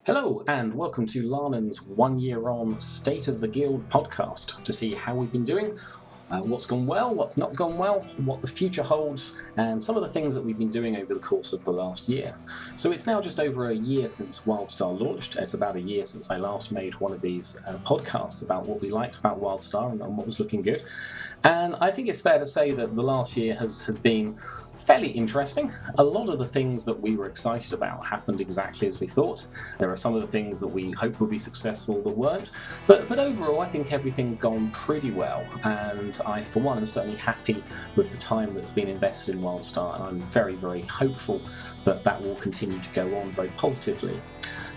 Hello and welcome to Larnen's 1 year on State of the Guild podcast to see how we've been doing, what's gone well, what's not gone well, what the future holds, and some of the things that we've been doing over the course of the last year. So it's now just over a year since WildStar launched. It's about a year since I last made one of these podcasts about what we liked about WildStar and what was looking good. And I think it's fair to say that the last year has been fairly interesting. A lot of the things that we were excited about happened exactly as we thought. There are some of the things that we hoped would be successful that weren't. But overall, I think everything's gone pretty well. And I, for one, am certainly happy with the time that's been invested in WildStar. And I'm very, very hopeful that that will continue to go on very positively.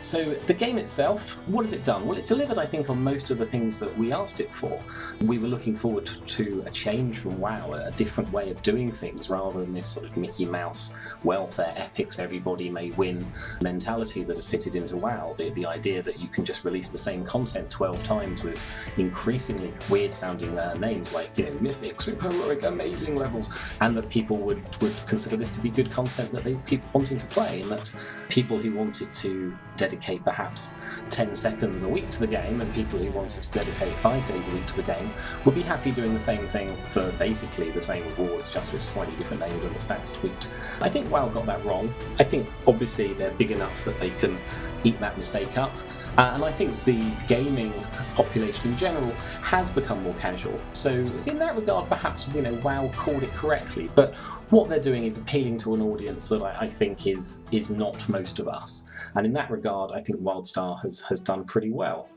So the game itself, what has it done? Well, it delivered, I think, on most of the things that we asked it for. We were looking forward to a change from WoW, a different way of doing things, rather than this sort of Mickey Mouse welfare epics, everybody may win mentality that had fitted into WoW. The idea that you can just release the same content 12 times with increasingly weird-sounding names like, mythic, super heroic, amazing levels, and that people would consider this to be good content that they keep wanting to play, and that people who wanted to dedicate perhaps 10 seconds a week to the game and people who wanted to dedicate 5 days a week to the game would be happy doing the same thing for basically the same rewards, just with slightly different names and the stats tweaked. I think WoW got that wrong. I think obviously they're big enough that they can eat that mistake up. And I think the gaming population in general has become more casual. So in that regard, perhaps WoW called it correctly. But what they're doing is appealing to an audience that I think is not most of us. And in that regard, I think WildStar has done pretty well.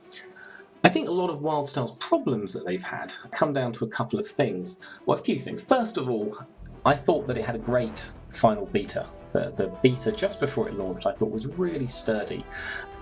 I think a lot of WildStar's problems that they've had come down to a couple of things. Well, a few things. First of all, I thought that it had a great final beta. The beta just before it launched I thought was really sturdy.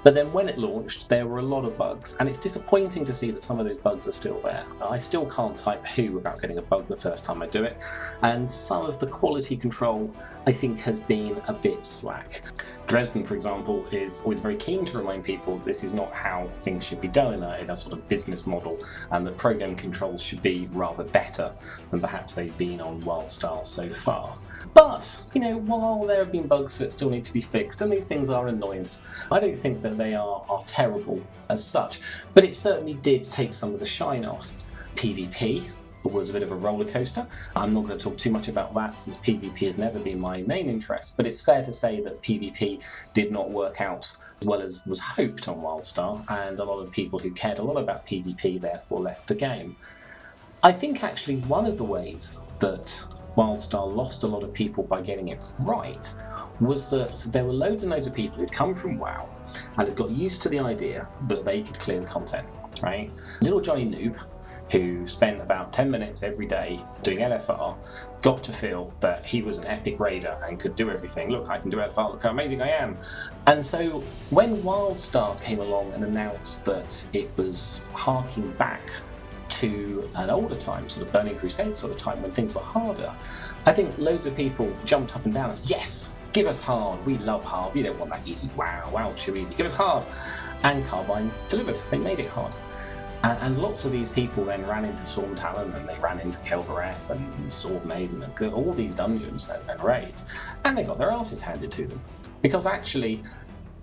But then when it launched, there were a lot of bugs, and it's disappointing to see that some of those bugs are still there. I still can't type who without getting a bug the first time I do it, and some of the quality control, I think, has been a bit slack. Dresden, for example, is always very keen to remind people this is not how things should be done in a sort of business model, and that program controls should be rather better than perhaps they've been on WildStar so far. But, while there have been bugs that still need to be fixed, and these things are annoyance, I don't think that they are terrible as such. But it certainly did take some of the shine off. PvP was a bit of a roller coaster. I'm not going to talk too much about that since PvP has never been my main interest, but it's fair to say that PvP did not work out as well as was hoped on WildStar, and a lot of people who cared a lot about PvP therefore left the game. I think actually one of the ways that WildStar lost a lot of people by getting it right was that there were loads and loads of people who'd come from WoW and had got used to the idea that they could clear the content, right? Little Johnny Noob, who spent about 10 minutes every day doing LFR, got to feel that he was an epic raider and could do everything. Look, I can do LFR, look how amazing I am. And so when WildStar came along and announced that it was harking back to an older time, sort of Burning Crusade sort of time when things were harder, I think loads of people jumped up and down and said, yes, give us hard, we love hard, we don't want that easy, wow, too easy, give us hard. And Carbine delivered, they made it hard. And lots of these people then ran into Storm Talon, and they ran into Kel'Vareth and Sword Maiden and all these dungeons and raids, and they got their asses handed to them. Because actually,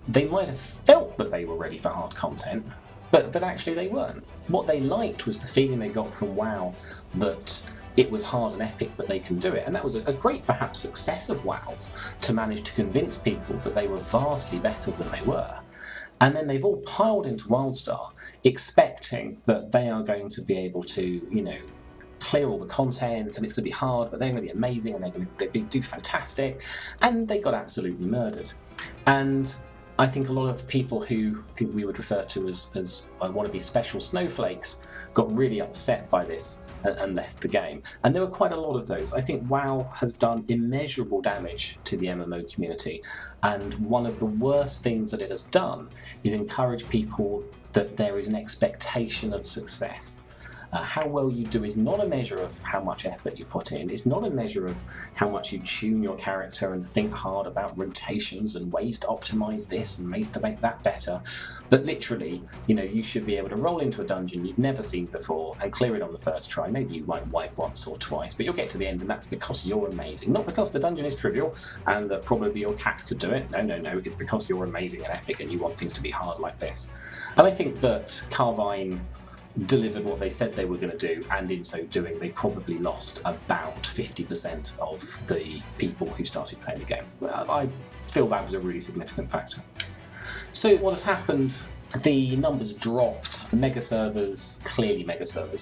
they might have felt that they were ready for hard content, but actually they weren't. What they liked was the feeling they got from WoW that it was hard and epic, but they can do it. And that was a great, perhaps, success of WoW's to manage to convince people that they were vastly better than they were. And then they've all piled into WildStar, expecting that they are going to be able to, clear all the content, and it's going to be hard, but they're going to be amazing, and they're going to do fantastic. And they got absolutely murdered. And I think a lot of people who think we would refer to as wannabe special snowflakes got really upset by this and left the game. And there were quite a lot of those. I think WoW has done immeasurable damage to the MMO community, and one of the worst things that it has done is encourage people that there is an expectation of success. How well you do is not a measure of how much effort you put in. It's not a measure of how much you tune your character and think hard about rotations and ways to optimize this and ways to make that better. But literally, you should be able to roll into a dungeon you've never seen before and clear it on the first try. Maybe you might wipe once or twice, but you'll get to the end, and that's because you're amazing. Not because the dungeon is trivial and that probably your cat could do it. No. It's because you're amazing and epic and you want things to be hard like this. And I think that Carbine delivered what they said they were going to do, and in so doing they probably lost about 50% of the people who started playing the game. I feel that was a really significant factor. So what has happened? The numbers dropped. Mega servers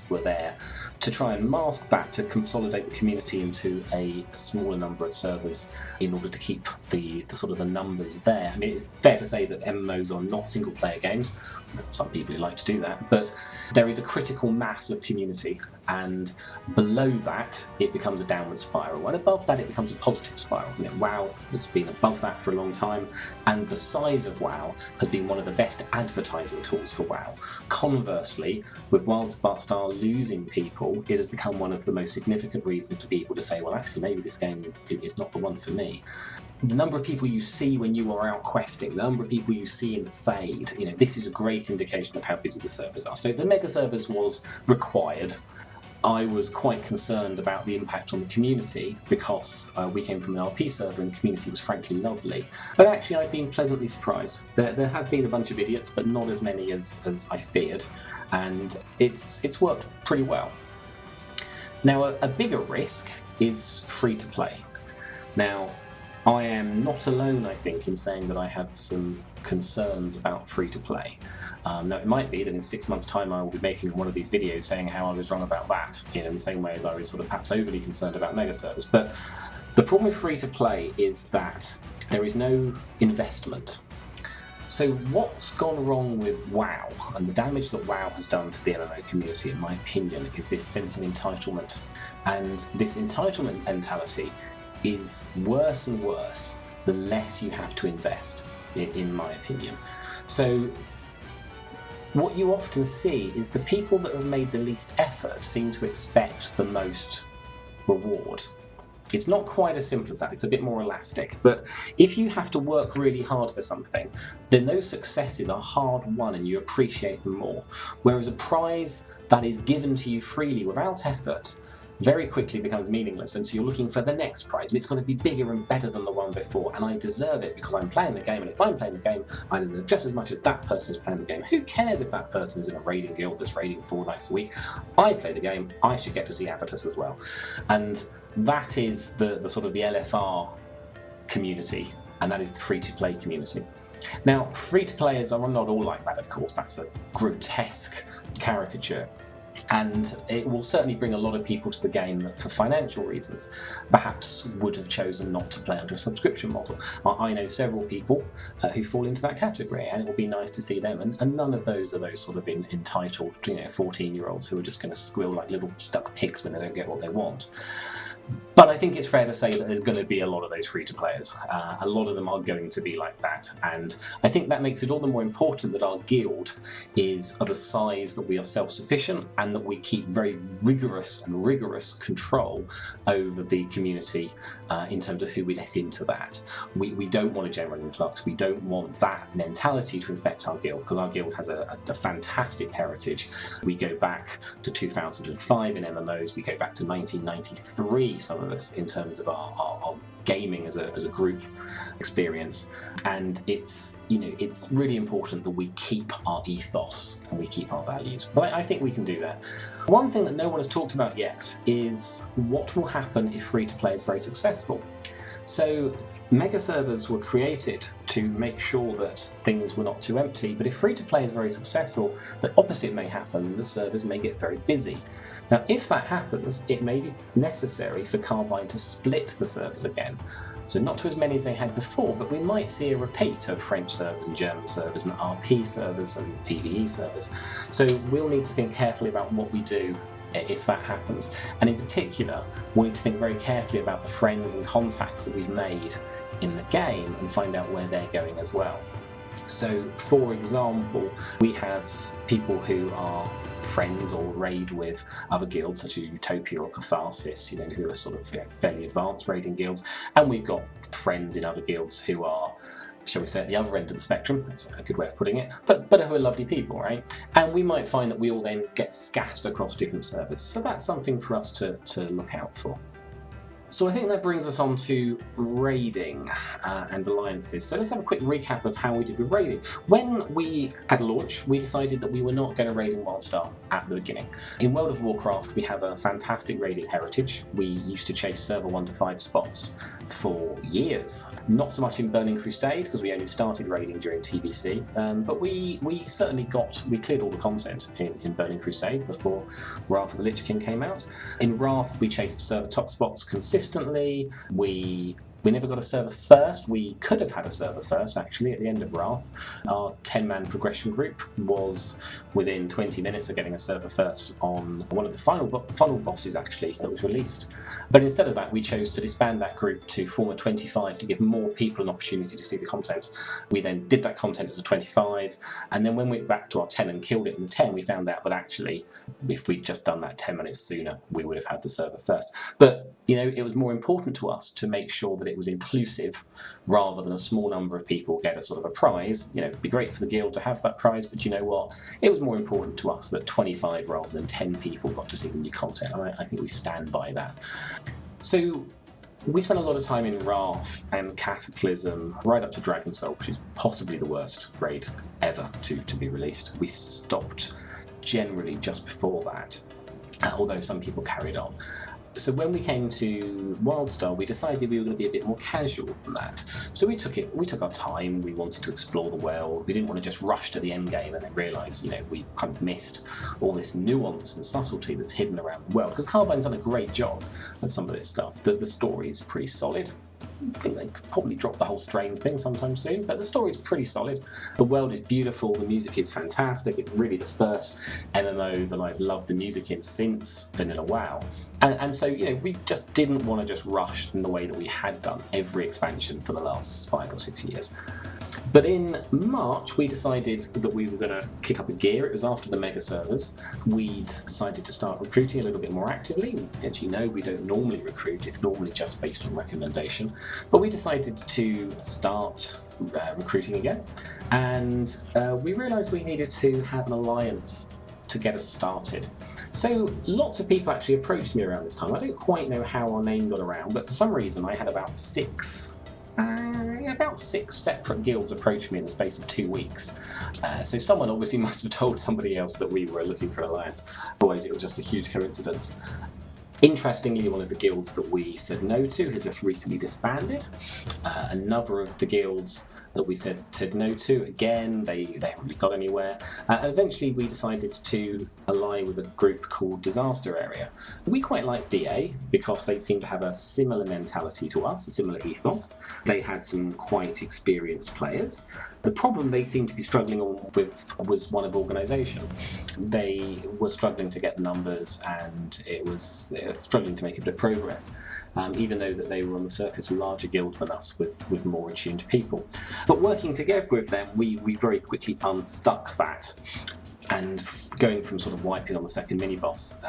were there to try and mask that, to consolidate the community into a smaller number of servers in order to keep the sort of the numbers there. I mean, it's fair to say that MMOs are not single player games. There's some people who like to do that, but there is a critical mass of community, and below that it becomes a downward spiral, and above that it becomes a positive spiral. WoW has been above that for a long time, and the size of WoW has been one of the best advertising tools for WoW. Conversely, with WildStar losing people, it has become one of the most significant reasons for people to say, well, actually, maybe this game is not the one for me. The number of people you see when you are out questing, the number of people you see in the Fade, this is a great indication of how busy the servers are. So the mega servers was required. I was quite concerned about the impact on the community because we came from an RP server and the community was frankly lovely. But actually I've been pleasantly surprised. There have been a bunch of idiots, but not as many as I feared, and it's worked pretty well. Now a bigger risk is free to play. Now I am not alone, I think, in saying that I have some concerns about free-to-play. Now, it might be that in 6 months' time I will be making one of these videos saying how I was wrong about that, in the same way as I was sort of perhaps overly concerned about mega servers. But the problem with free-to-play is that there is no investment. So what's gone wrong with WoW, and the damage that WoW has done to the MMO community, in my opinion, is this sense of entitlement. And this entitlement mentality is worse and worse the less you have to invest, in my opinion. So what you often see is the people that have made the least effort seem to expect the most reward. It's not quite as simple as that, it's a bit more elastic, but if you have to work really hard for something, then those successes are hard won and you appreciate them more. Whereas a prize that is given to you freely without effort very quickly becomes meaningless, and so you're looking for the next prize, but it's going to be bigger and better than the one before, and I deserve it because I'm playing the game, and if I'm playing the game, I deserve just as much as that person is playing the game. Who cares if that person is in a raiding guild that's raiding 4 nights a week? I play the game, I should get to see avatars as well. And that is the sort of the LFR community, and that is the free-to-play community. Now, free-to-players are not all like that, of course. That's a grotesque caricature. And it will certainly bring a lot of people to the game that, for financial reasons, perhaps would have chosen not to play under a subscription model. I know several people who fall into that category, and it will be nice to see them. And none of those are those sort of entitled, 14-year-olds who are just going to squill like little stuck pigs when they don't get what they want. But I think it's fair to say that there's going to be a lot of those free-to-players. A lot of them are going to be like that, and I think that makes it all the more important that our guild is of a size that we are self-sufficient and that we keep very rigorous control over the community in terms of who we let into that. We don't want a general influx. We don't want that mentality to infect our guild, because our guild has a fantastic heritage. We go back to 2005 in MMOs, we go back to 1993, some of us, in terms of our gaming as a group experience, and it's really important that we keep our ethos and we keep our values. But I think we can do that. One thing that no one has talked about yet is what will happen if free-to-play is very successful. So mega servers were created to make sure that things were not too empty, but if free-to-play is very successful, the opposite may happen and the servers may get very busy. Now, if that happens, it may be necessary for Carbine to split the servers again. So not to as many as they had before, but we might see a repeat of French servers and German servers and RP servers and PvE servers. So we'll need to think carefully about what we do if that happens. And in particular, we need to think very carefully about the friends and contacts that we've made in the game and find out where they're going as well. So, for example, we have people who are friends or raid with other guilds such as Utopia or Catharsis, who are sort of fairly advanced raiding guilds, and we've got friends in other guilds who are, shall we say, at the other end of the spectrum. That's a good way of putting it, but who are lovely people, right? And we might find that we all then get scattered across different servers, so that's something for us to look out for. So I think that brings us on to raiding and alliances. So let's have a quick recap of how we did with raiding. When we had a launch, we decided that we were not going to raid in WildStar at the beginning. In World of Warcraft, we have a fantastic raiding heritage. We used to chase server 1 to 5 spots for years. Not so much in Burning Crusade, because we only started raiding during TBC, but we certainly cleared all the content in Burning Crusade before Wrath of the Lich King came out. In Wrath, we chased server top spots consistently. We never got a server first. We could have had a server first, actually, at the end of Wrath. Our 10-man progression group was within 20 minutes of getting a server first on one of the final bosses, actually, that was released. But instead of that, we chose to disband that group to form a 25 to give more people an opportunity to see the content. We then did that content as a 25, and then when we went back to our 10 and killed it in the 10, we found out that actually, if we'd just done that 10 minutes sooner, we would have had the server first. But, it was more important to us to make sure that it was inclusive rather than a small number of people get a sort of a prize. It'd be great for the guild to have that prize, but you know what? It was more important to us that 25 rather than 10 people got to see the new content. I think we stand by that. So we spent a lot of time in Wrath and Cataclysm, right up to Dragon Soul, which is possibly the worst raid ever to be released. We stopped generally just before that, although some people carried on. So when we came to WildStar, we decided we were going to be a bit more casual than that. So we took our time, we wanted to explore the world, we didn't want to just rush to the end game and then realise, we've kind of missed all this nuance and subtlety that's hidden around the world. Because Carbine's done a great job at some of this stuff. The story is pretty solid. I think they could probably drop the whole strain thing sometime soon, but the story's pretty solid. The world is beautiful, the music is fantastic. It's really the first MMO that I've loved the music in since Vanilla WoW. And so, we just didn't want to just rush in the way that we had done every expansion for the last 5 or 6 years. But in March, we decided that we were going to kick up a gear. It was after the mega servers. We'd decided to start recruiting a little bit more actively. As you know, we don't normally recruit. It's normally just based on recommendation. But we decided to start recruiting again. And we realised we needed to have an alliance to get us started. So lots of people actually approached me around this time. I don't quite know how our name got around, but for some reason I had about six separate guilds approached me in the space of 2 weeks. So someone obviously must have told somebody else that we were looking for an alliance. Otherwise it was just a huge coincidence. Interestingly, one of the guilds that we said no to has just recently disbanded. Another of the guilds that we said no to, again, they haven't really got anywhere. Eventually we decided to ally with a group called Disaster Area. We quite like DA because they seem to have a similar mentality to us, a similar ethos. They had some quite experienced players. The problem they seemed to be struggling with was one of organisation. They were struggling to get numbers, and they were struggling to make a bit of progress, even though that they were on the surface a larger guild than us with more attuned people. But working together with them, we very quickly unstuck that. And going from sort of wiping on the second mini-boss,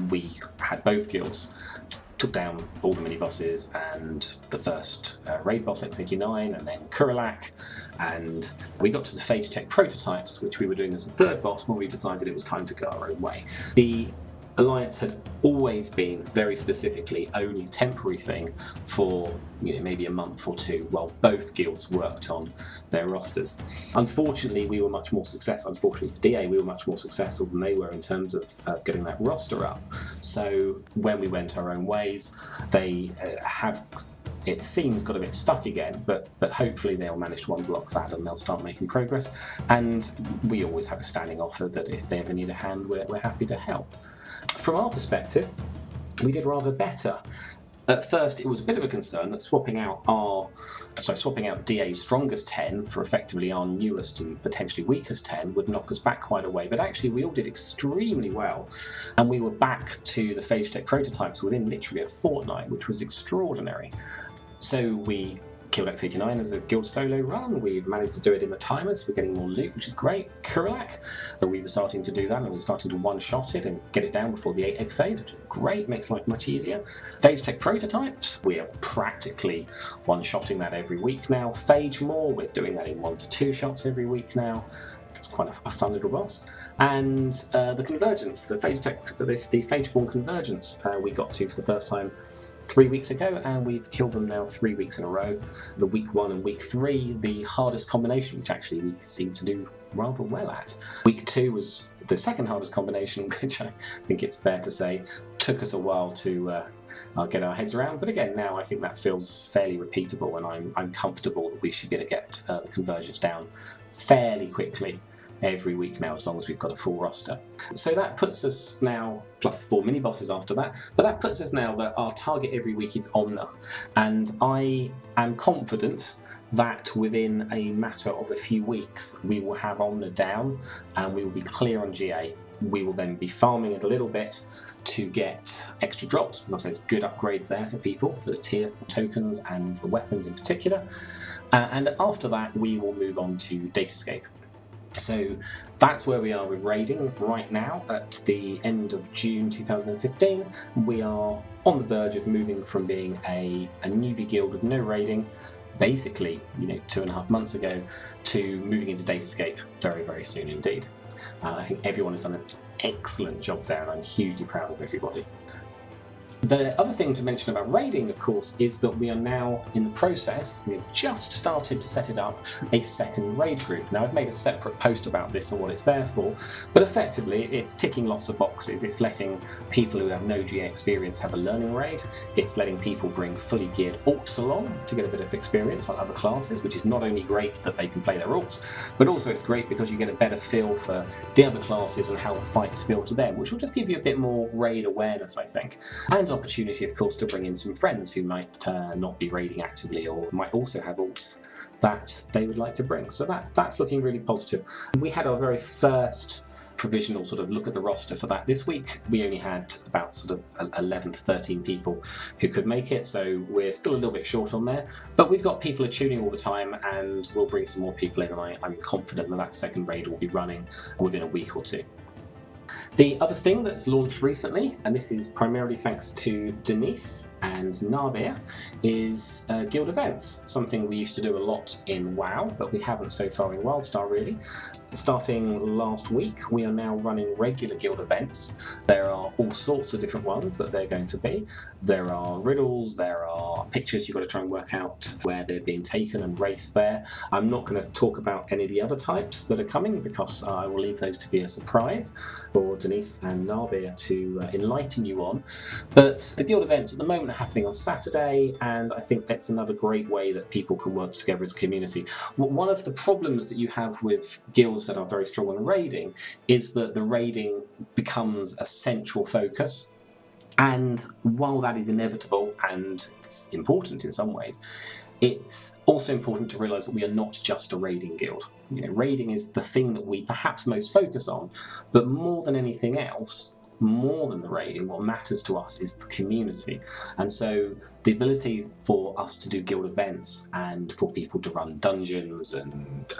we had both guilds, took down all the mini-bosses and the first raid boss X89 and then Kuralak, and we got to the Phage Tech prototypes, which we were doing as a third boss when we decided it was time to go our own way. The Alliance had always been very specifically only a temporary thing for maybe a month or two while both guilds worked on their rosters. Unfortunately, we were much more successful. Unfortunately for DA, we were much more successful than they were in terms of getting that roster up. So when we went our own ways, they have, it seems, got a bit stuck again, but hopefully they'll manage to unblock that and they'll start making progress. And we always have a standing offer that if they ever need a hand, we're happy to help. From our perspective, we did rather better. At first, it was a bit of a concern that swapping out DA's strongest 10 for effectively our newest and potentially weakest 10 would knock us back quite a way. But actually, we all did extremely well, and we were back to the Phage Tech prototypes within literally a fortnight, which was extraordinary. So we Guild X89 as a guild solo run. We've managed to do it in the timers. We're getting more loot, which is great. Kurlak, we were starting to do that, and we were starting to one-shot it and get it down before the 8-egg phase, which is great, makes life much easier. Phage Tech prototypes, we are practically one-shotting that every week now. Phage more, we're doing that in 1 to 2 shots every week now. It's quite a fun little boss. And the convergence, the Phageborn convergence, we got to for the first time 3 weeks ago, and we've killed them now 3 weeks in a row. The week 1 and week 3, the hardest combination, which actually we seem to do rather well at. Week 2 was the second hardest combination, which I think it's fair to say took us a while to get our heads around. But again, now I think that feels fairly repeatable, and I'm comfortable that we should be able to get the convergence down fairly quickly every week now, as long as we've got a full roster. So that puts us now, plus 4 mini bosses after that, but that puts us now that our target every week is Omna, and I am confident that within a matter of a few weeks we will have Omna down and we will be clear on GA. We will then be farming it a little bit to get extra drops, because there's good upgrades there for people, for the tier tokens and the weapons in particular. And after that we will move on to Datascape. So that's where we are with raiding right now. At the end of June 2015, we are on the verge of moving from being a newbie guild with no raiding, basically 2.5 months ago, to moving into Datascape very, very soon indeed. I think everyone has done an excellent job there, and I'm hugely proud of everybody. The other thing to mention about raiding, of course, is that we are now in the process, we've just started to set it up, a second raid group. Now, I've made a separate post about this and what it's there for, but effectively it's ticking lots of boxes. It's letting people who have no GA experience have a learning raid. It's letting people bring fully geared alts along to get a bit of experience on other classes, which is not only great that they can play their alts, but also it's great because you get a better feel for the other classes and how the fights feel to them, which will just give you a bit more raid awareness, I think. And opportunity, of course, to bring in some friends who might not be raiding actively, or might also have alts that they would like to bring. So that's looking really positive. We had our very first provisional sort of look at the roster for that this week. We only had about sort of 11 to 13 people who could make it, so we're still a little bit short on there, but we've got people tuning all the time, and we'll bring some more people in, and I'm confident that second raid will be running within a week or two. The other thing that's launched recently, and this is primarily thanks to Denise and Narbir, is guild events. Something we used to do a lot in WoW, but we haven't so far in WildStar really. Starting last week, we are now running regular guild events. There are all sorts of different ones that they're going to be. There are riddles, there are pictures you've got to try and work out where they're being taken and raced there. I'm not going to talk about any of the other types that are coming, because I will leave those to be a surprise for Denise and Narbir to enlighten you on. But the guild events at the moment are happening on Saturday, and I think that's another great way that people can work together as a community. One of the problems that you have with guilds that are very strong on raiding is that the raiding becomes a central focus. And while that is inevitable and it's important in some ways, it's also important to realise that we are not just a raiding guild. Raiding is the thing that we perhaps most focus on, but more than anything else, more than the raiding, what matters to us is the community. And so the ability for us to do guild events and for people to run dungeons and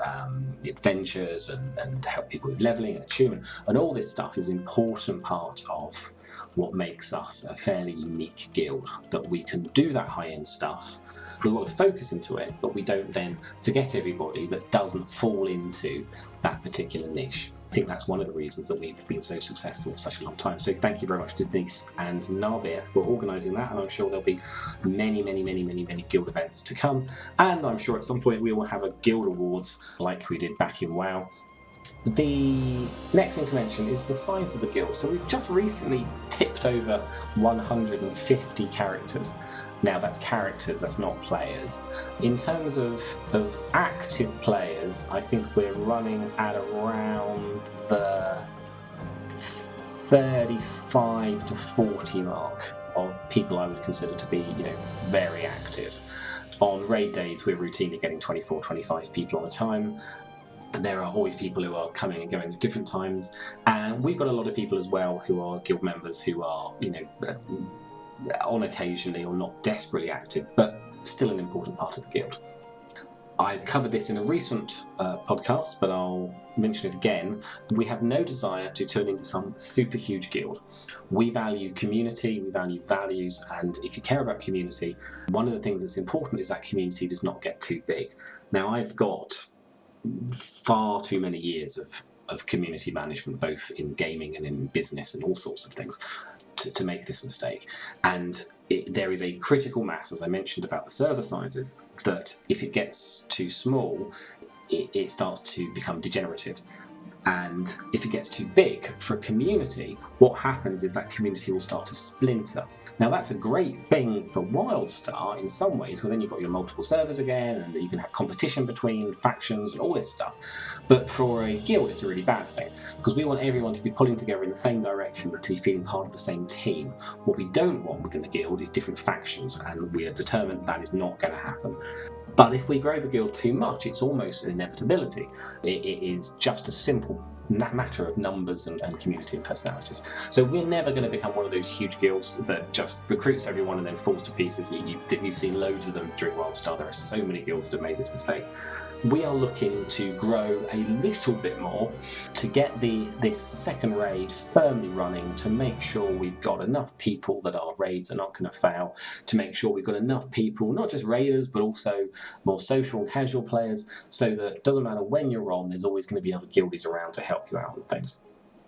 adventures and help people with levelling and attunement and all this stuff is an important part of what makes us a fairly unique guild, that we can do that high-end stuff, put a lot of focus into it, but we don't then forget everybody that doesn't fall into that particular niche. I think that's one of the reasons that we've been so successful for such a long time. So thank you very much to Denise and Narbir for organising that, and I'm sure there'll be many guild events to come, and I'm sure at some point we will have a guild awards like we did back in WoW. The next thing to mention is the size of the guild. So we've just recently tipped over 150 characters. Now that's characters, that's not players. In terms of active players, I think we're running at around the 35 to 40 mark of people I would consider to be, very active. On raid days, we're routinely getting 24, 25 people on a time. There are always people who are coming and going at different times, and we've got a lot of people as well who are guild members who are, on occasionally or not desperately active, but still an important part of the guild. I covered this in a recent podcast, but I'll mention it again. We have no desire to turn into some super huge guild. We value community, we value values, and if you care about community, one of the things that's important is that community does not get too big. Now, I've got far too many years of community management, both in gaming and in business and all sorts of things, to make this mistake. And there is a critical mass, as I mentioned about the server sizes, that if it gets too small, it starts to become degenerative. And if it gets too big for a community, what happens is that community will start to splinter. Now, that's a great thing for WildStar in some ways, because then you've got your multiple servers again, and you can have competition between factions and all this stuff. But for a guild, it's a really bad thing, because we want everyone to be pulling together in the same direction, to be feeling part of the same team. What we don't want within the guild is different factions, and we are determined that is not going to happen. But if we grow the guild too much, it's almost an inevitability. It is just a simple matter of numbers and community and personalities. So we're never going to become one of those huge guilds that just recruits everyone and then falls to pieces. You've seen loads of them during WildStar. There are so many guilds that have made this mistake. We are looking to grow a little bit more to get this second raid firmly running, to make sure we've got enough people that our raids are not going to fail, to make sure we've got enough people, not just raiders, but also more social and casual players, so that it doesn't matter when you're on, there's always going to be other guildies around to help you out with things.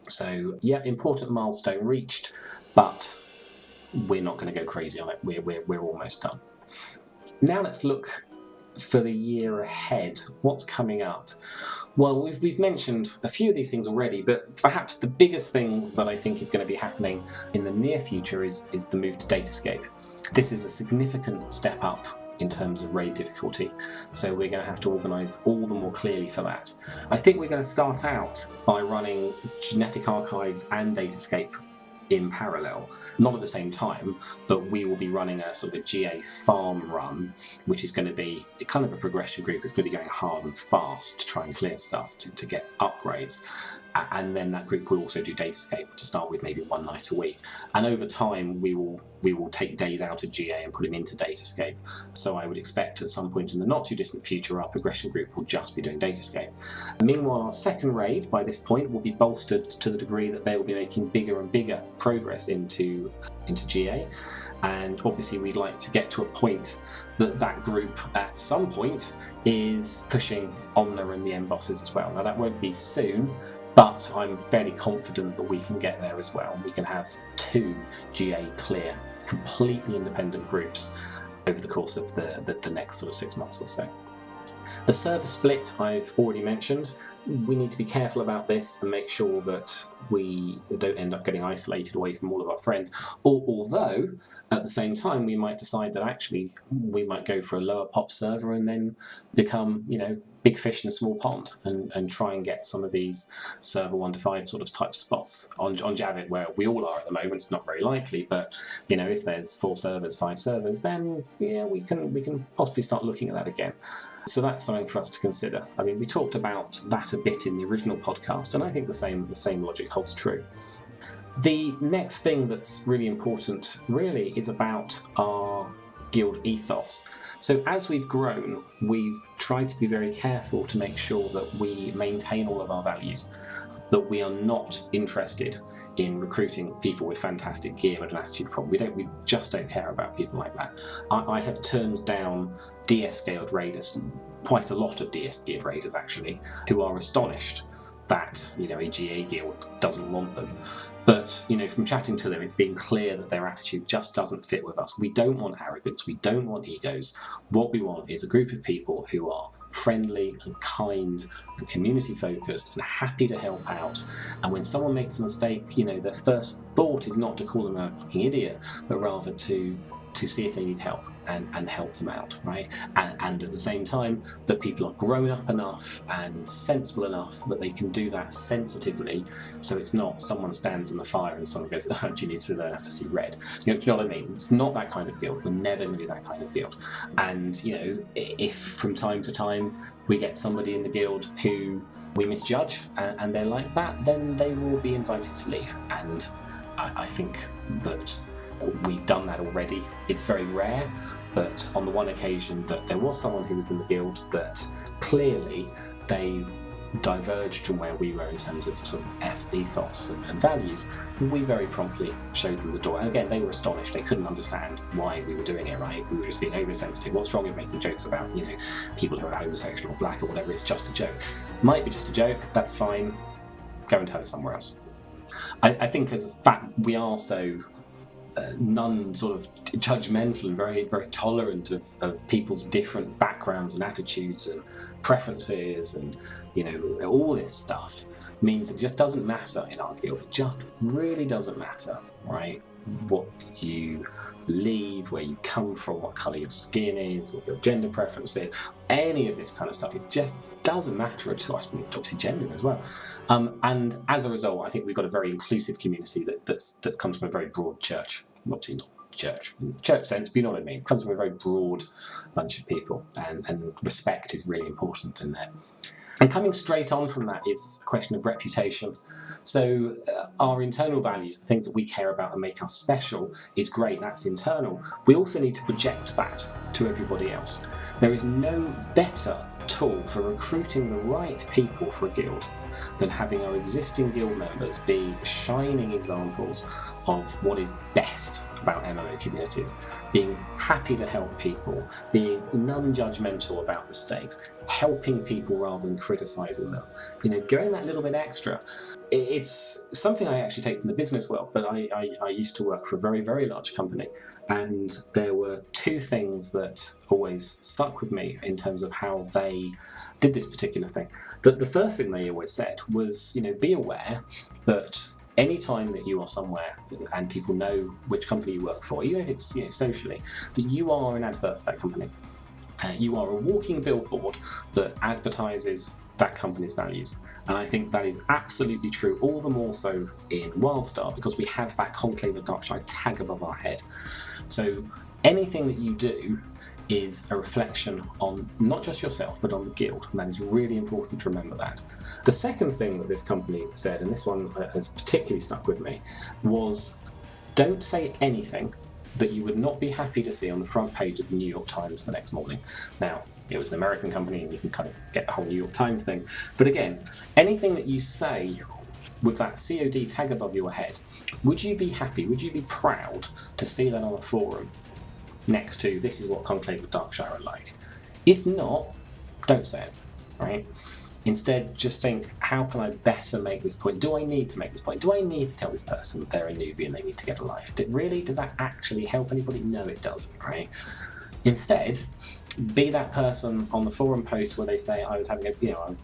So yeah, important milestone reached, but we're not going to go crazy on it. We're almost done. Now let's look for the year ahead. What's coming up? Well, we've mentioned a few of these things already, but perhaps the biggest thing that I think is going to be happening in the near future is the move to Datascape. This is a significant step up in terms of raid difficulty, so we're going to have to organise all the more clearly for that. I think we're going to start out by running Genetic Archives and Datascape in parallel, not at the same time, but we will be running a sort of a GA farm run, which is going to be kind of a progression group. It's going to be going hard and fast to try and clear stuff to get upgrades. And then that group will also do Datascape to start with, maybe one night a week. And over time, we will take days out of GA and put them into Datascape. So I would expect at some point in the not too distant future, our progression group will just be doing Datascape. Meanwhile, our second raid by this point will be bolstered to the degree that they will be making bigger and bigger progress into GA. And obviously we'd like to get to a point that group at some point is pushing Omna and the end bosses as well. Now that won't be soon, but I'm fairly confident that we can get there as well. We can have 2 GA clear, completely independent groups over the course of the next sort of 6 months or so. The server split I've already mentioned. We need to be careful about this and make sure that we don't end up getting isolated away from all of our friends. Although, at the same time, we might decide that actually we might go for a lower pop server and then become, big fish in a small pond and try and get some of these server 1 to 5 sort of type spots on Javit, where we all are at the moment. It's not very likely, but if there's 4 servers, 5 servers, then yeah, we can possibly start looking at that again. So that's something for us to consider. I mean, we talked about that a bit in the original podcast, and I think the same logic holds true. The next thing that's really important really is about our guild ethos. So as we've grown, we've tried to be very careful to make sure that we maintain all of our values, that we are not interested in recruiting people with fantastic gear and an attitude problem. We just don't care about people like that. I have turned down DS-scaled raiders, quite a lot of DS-geared raiders actually, who are astonished that a GA guild doesn't want them. But from chatting to them, it's been clear that their attitude just doesn't fit with us. We don't want arrogance, we don't want egos. What we want is a group of people who are friendly and kind and community focused and happy to help out. And when someone makes a mistake, their first thought is not to call them a fucking idiot, but rather to see if they need help and help them out, right? And at the same time, that people are grown up enough and sensible enough that they can do that sensitively, so it's not someone stands in the fire and someone goes, oh, do you need to learn how to see red? Do you know what I mean? It's not that kind of guild. We're never going to be that kind of guild. And, if from time to time we get somebody in the guild who we misjudge and they're like that, then they will be invited to leave. And I think that we've done that already. It's very rare, but on the one occasion that there was someone who was in the guild that clearly they diverged from where we were in terms of sort of ethos and values, we very promptly showed them the door. And again, they were astonished. They couldn't understand why we were doing it, right? We were just being oversensitive. What's wrong with making jokes about, people who are homosexual or black or whatever? It's just a joke. Might be just a joke, that's fine. Go and tell it somewhere else. I think as a fact, we are so none sort of judgmental and very, very tolerant of people's different backgrounds and attitudes and preferences and all this stuff means it just doesn't matter in our guild. It just really doesn't matter, right? What you believe, where you come from, what colour your skin is, what your gender preference is, any of this kind of stuff. It just doesn't matter at all. Obviously gender as well. And as a result, I think we've got a very inclusive community that comes from a very broad church. Obviously not church sense, but you know what I mean. It comes from a very broad bunch of people, and respect is really important in there. And coming straight on from that is a question of reputation. So our internal values, the things that we care about and make us special, is great, that's internal. We also need to project that to everybody else. There is no better tool for recruiting the right people for a guild than having our existing guild members be shining examples of what is best about MMO communities, being happy to help people, being non-judgmental about mistakes, helping people rather than criticising them, going that little bit extra. It's something I actually take from the business world, but I used to work for a very, very large company, and there were two things that always stuck with me in terms of how they did this particular thing. But the first thing they always said was, be aware that any time that you are somewhere and people know which company you work for, even if it's socially, that you are an advert for that company. You are a walking billboard that advertises that company's values. And I think that is absolutely true, all the more so in WildStar, because we have that Conclave of Darkshire tag above our head. So anything that you do is a reflection on not just yourself, but on the guild, and that is really important to remember that. The second thing that this company said, and this one has particularly stuck with me, was don't say anything that you would not be happy to see on the front page of the New York Times the next morning. Now, it was an American company, and you can kind of get the whole New York Times thing, but again, anything that you say with that COD tag above your head, would you be happy, would you be proud to see that on a forum next to this is what Conclave of Darkshire are like? If not, don't say it, right? Instead, just think, how can I better make this point? Do I need to make this point? Do I need to tell this person that they're a newbie and they need to get a life? Does that actually help anybody? No, it doesn't, right? Instead, be that person on the forum post where they say, I was having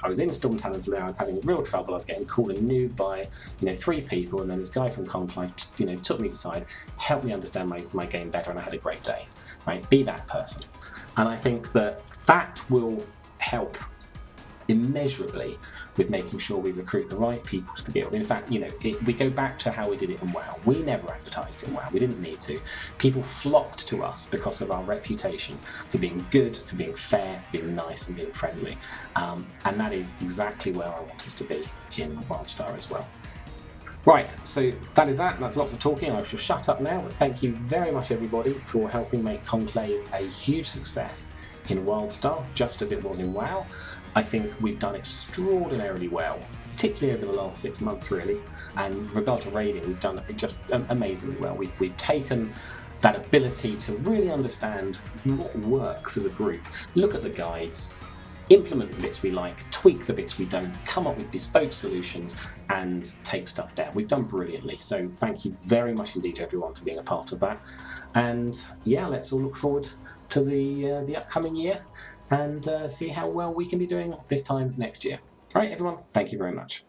I was in Storm Talons today, I was having real trouble, I was getting called a noob by 3 people, and then this guy from Conclave took me aside, helped me understand my game better, and I had a great day, right? Be that person. And I think that will help immeasurably with making sure we recruit the right people to the guild. In fact, we go back to how we did it in WoW. We never advertised in WoW. We didn't need to. People flocked to us because of our reputation for being good, for being fair, for being nice and being friendly. And that is exactly where I want us to be in WildStar as well. Right, so that is that. That's lots of talking. I shall shut up now. But thank you very much, everybody, for helping make Conclave a huge success in WildStar, just as it was in WoW. I think we've done extraordinarily well, particularly over the last 6 months, really. And with regard to raiding, we've done it just amazingly well. We've taken that ability to really understand what works as a group, look at the guides, implement the bits we like, tweak the bits we don't, come up with bespoke solutions, and take stuff down. We've done brilliantly, so thank you very much indeed, everyone, for being a part of that. And yeah, let's all look forward to the upcoming year and see how well we can be doing this time next year. All right, everyone, thank you very much.